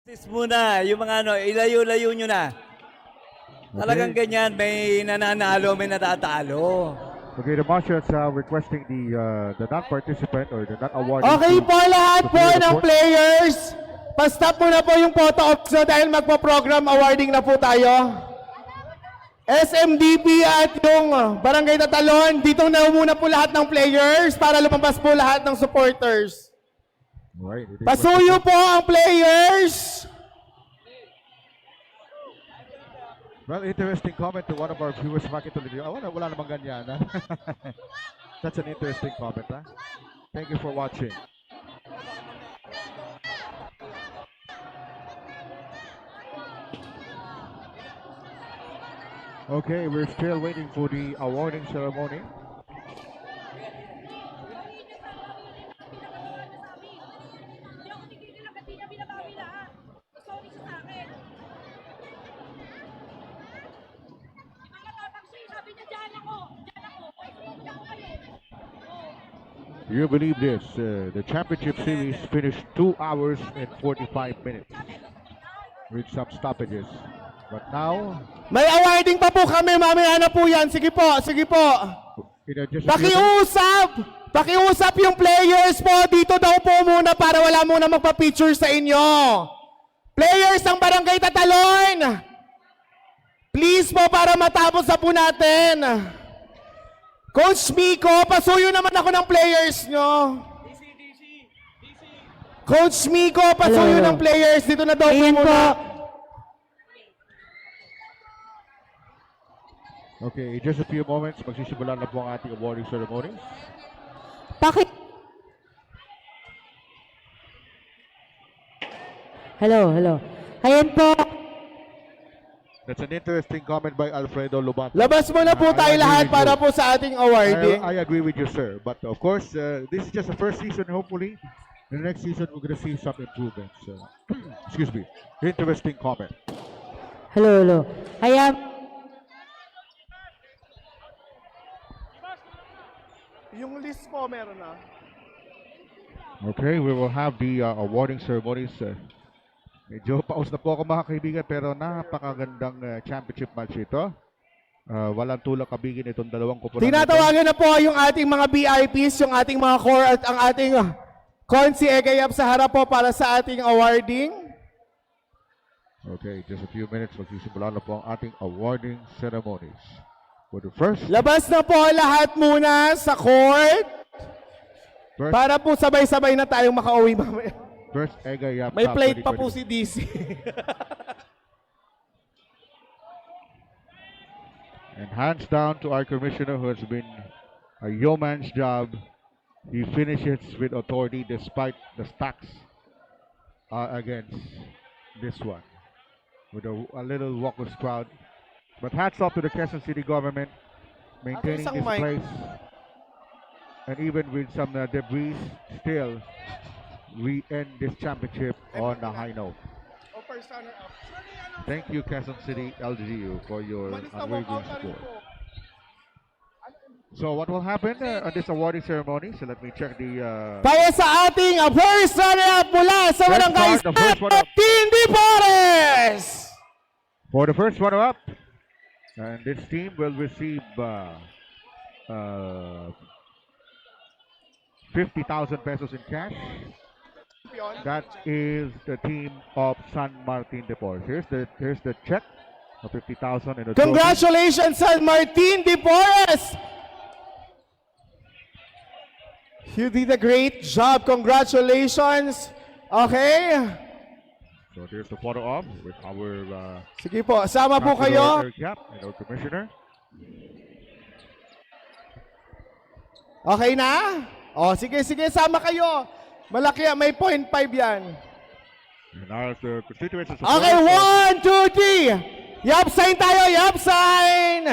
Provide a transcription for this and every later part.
Muna, yung mga ano, ilayo-layo nyo na. Talagang ganyan, may nananalo, may natatalo. Okay, the marshals are requesting the non-participant or the non-awardee. Okay po lahat to po clear the ng court. players. Pa-stop muna po yung photo ops no, dahil magpa-program awarding na po tayo. SMDP at yung Barangay Tatalon, dito na muna po lahat ng players para lumabas po lahat ng supporters. Right, it is Pasuyo po ang players. Well, interesting comment to one of our viewers. Bakit ulit yun? Wala namang ganyan. Ha? That's an interesting comment. Ha? Thank you for watching. Okay, we're still waiting for the awarding ceremony. Do you believe this? The championship series finished 2 hours and 45 minutes with some stoppages. But now, May awarding pa po kami, mamaya na po yan. Sige po, sige po. just a few minutes- Pakiusap! Pakiusap yung players po. Dito daw po muna para wala muna magpa-picture sa inyo. Players ng Barangay Tatalon! Please po para matapos na po natin. Coach Miko, pasuyo naman ako ng players nyo. Coach Miko, pasuyo Hello. ng players. Dito na daw po Ayan muna. Okay, in just a few moments, magsisimula na po ang ating awarding ceremony. Hello. Ayan po. That's an interesting comment by Alfredo Lubat. Labas mo na po I tayo agree lahat with para you. po sa ating awarding. I agree with you, sir. But of course, this is just the first season. Hopefully, in the next season, we're going to see some improvements. Excuse me. Interesting comment. Hello. Ayan. Yung list po meron na. Okay, we will have the awarding ceremonies. Medyo paus na po ako mga kaibigan, pero napakagandang championship match ito. Walang tulak kabigin itong dalawang kupunan. Tinatawagan na po yung ating mga VIPs, yung ating mga core at ang ating Konsi Egayap sa harap po para sa ating awarding. Okay, just a few minutes, magsisimula na po ang ating awarding ceremonies. For the first Labas na po lahat muna sa court para po sabay-sabay na tayong makauwi mamaya. Egayap May Cup plate pa po 2020. si DC. And hands down to our commissioner who has been a yeoman's job. He finishes with authority despite the stacks against this one. With a little walkless crowd. But hats off to the Quezon City government maintaining isang this mic. place. And even with some debris, still we end this championship on a high note. Thank you, Quezon City LGU, for your unwavering support. So what will happen on this awarding ceremony? So let me check the Para sa ating first runner-up mula sa Let's Barangay start the first runner-up. Tindi Flores! for the first runner-up. And this team will receive 50,000 pesos in cash. That is the team of San Martin de Porres. Here's the check of 50,000 and a trophy. Congratulations, San Martin de Porres! You did a great job. Congratulations. Okay. So here's the photo op with our Sige po, sama po Councilor kayo. Eric Yap and our commissioner. Okay na? O, sige, sama kayo. Malaki, may 0.5 yan. And our constituents. Okay, 1, 2, 3. Yup sign tayo, yup sign.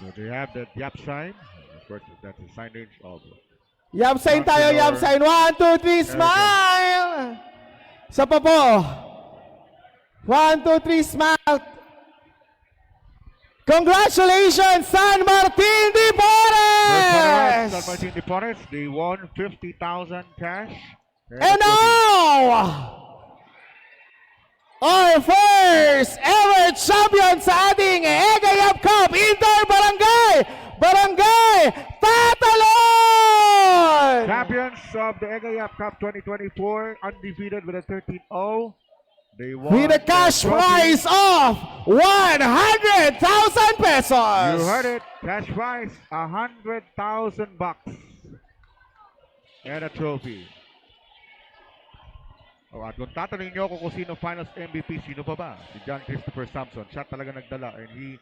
So they have that Yap sign. Of course, that's the signage of Yup sign tayo, yup sign. 1, 2, 3, smile. Isa pa po. 1, 2, 3, smile. Congratulations, San Martin de Porres! San Martin de Porres. They won 50,000 cash. And now, our first ever champion sa ating Egayap Cup Inter-Barangay Tatalon! Champions of the Egayap Cup 2024, undefeated with a 13-0. They won With a cash the trophy. prize of 100,000 pesos. You heard it. Cash prize, 100,000 bucks. And a trophy. Oh, at kung tatanungin niyo kung sino finals MVP, sino pa ba? Si John Christopher Samson. Siya talaga nagdala. And he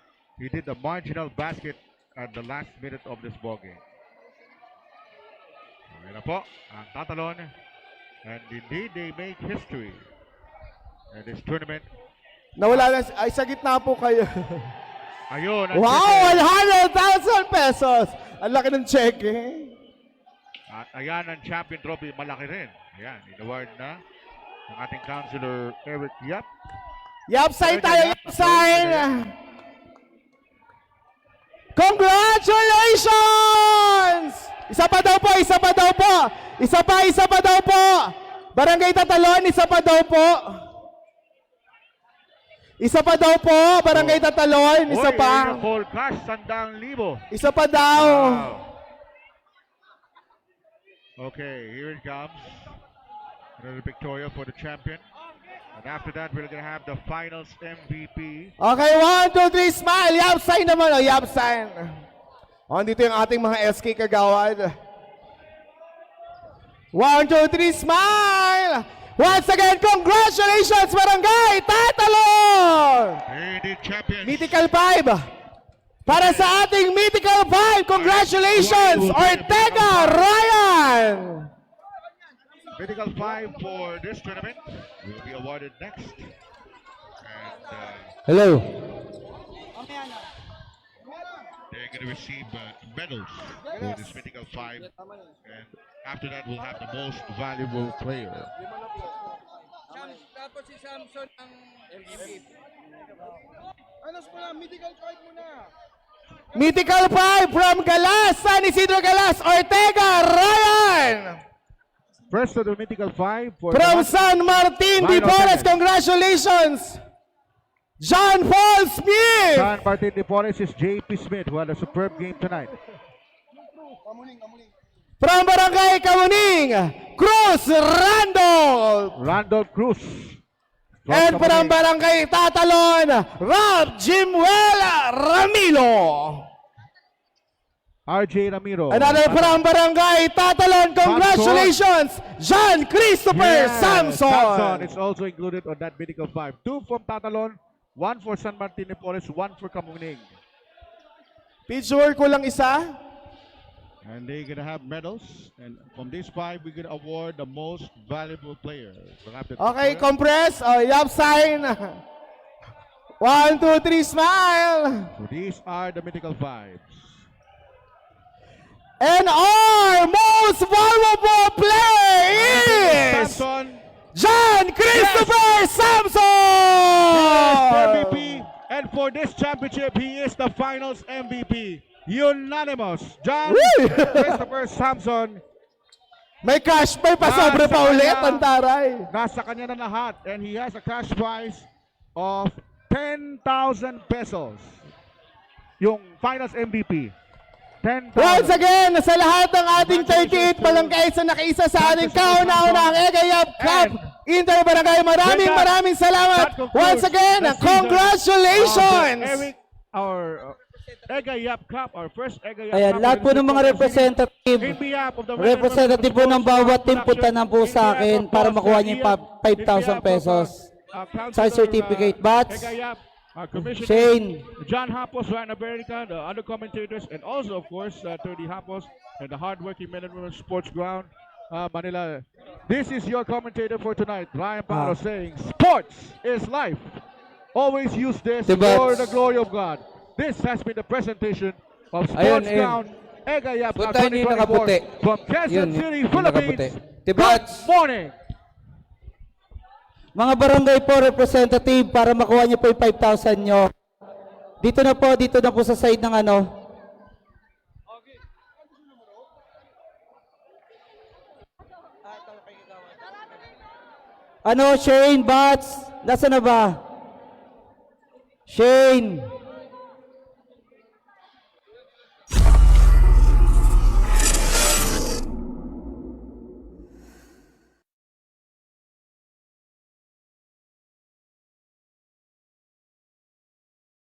did the marginal basket at the last minute of this ballgame. Okay na po, ang Tatalon. And indeed, they make history. And this tournament, Nawala na, ay sa gitna po kayo. ayun, ang Wow, cheque. 100,000 pesos. Ang laki ng cheque. At ayan ang champion trophy, malaki rin. Ayan, in-award na ng ating counselor Eric Yap. Yup sign tayo, yup sign. Congratulations! Isa pa daw po, isa pa daw po. Isa pa daw po. Barangay Tatalon, isa pa daw po. Isa pa daw po, Barangay Tatalon, isa Uy, pa. ayun ang full cash, 100,000. Isa pa daw. Wow. Okay, here it comes. Another Victoria for the champion. And after that, we're gonna have the finals MVP. Okay, 1, 2, 3, smile. Yup sign naman, oh, yup sign. Oh, dito yung ating mga SK kagawad. 1, 2, 3, smile. Once again, congratulations, Barangay Tatalon! Indeed, champions. Mythical 5. Para sa ating Mythical 5, congratulations, Ortega Ryan! Mythical 5 for this tournament will be awarded next. And Hello. they're going to receive medals for this Mythical 5. And after that, we'll have the most valuable player. Tapos si Samson ang MVP. Mythical 5 from Galas, San Isidro Galas, Ortega Ryan! First of the Mythical 5 for From the San Martin de Final Porres, seconds. congratulations! John Paul Smith! San Martin de Porres is JP Smith, who had a superb game tonight. From Barangay Kamuning, Cruz Randolph! Randolph Cruz. And from Barangay Tatalon, Rob Jimuel Ramilo. RJ Ramiro. Another from Barangay Tatalon, congratulations, John Christopher Samson. Samson is also included on that Mythical 5. 2 from Tatalon, 1 for San Martin de Porres, 1 for Kamuning. Picture ko lang isa. And they're going to have medals. And from these 5, we're going to award the most valuable player. We'll have the Okay, Victoria. compress. Oh, yup sign. 1, 2, 3, smile. So these are the Mythical 5s. And our most valuable player is Samson, John Christopher Samson. MVP. And for this championship, he is the finals MVP. Unanimous. John Woo! Christopher Samson. May cash, may pasobre pa ulit, ang taray. Nasa kanya na lahat. And he has a cash prize of 10,000 pesos. Yung finals MVP. 10,000. Once again, sa lahat ng ating 38 barangay sa nakiisa sa ating kauna-unang Egayap Cup Inter-Barangay, maraming salamat. Once again, congratulations! Eric, our Egayap Cup, our first Egayap Ayan, Cup. lahat po ng mga representative, In behalf of the representative po ng bawat team, punta na po sa akin para makuha niyo yung 5,000 pesos. Sa certificate. Bats, Commissioner Shane, John Hapos, Ryan America, the other commentators, and also, of course, Tony Hapos, and the hardworking men and women sports ground, Manila. This is your commentator for tonight, Ryan Paolo, saying, sports is life. Always use this Diba? for the glory of God. This has been the presentation of Ayun, Sports ayun. Ground Egayap Cup Puntahan niyo yung nakaputi. 2024 from Quezon Yun, City, yung Philippines. nakaputi. Tibats. Good morning. mga barangay po representative para makuha niyo po yung 5,000 nyo. Dito na po sa side ng ano. Ano, Shane, Bats? Nasaan na ba? Shane.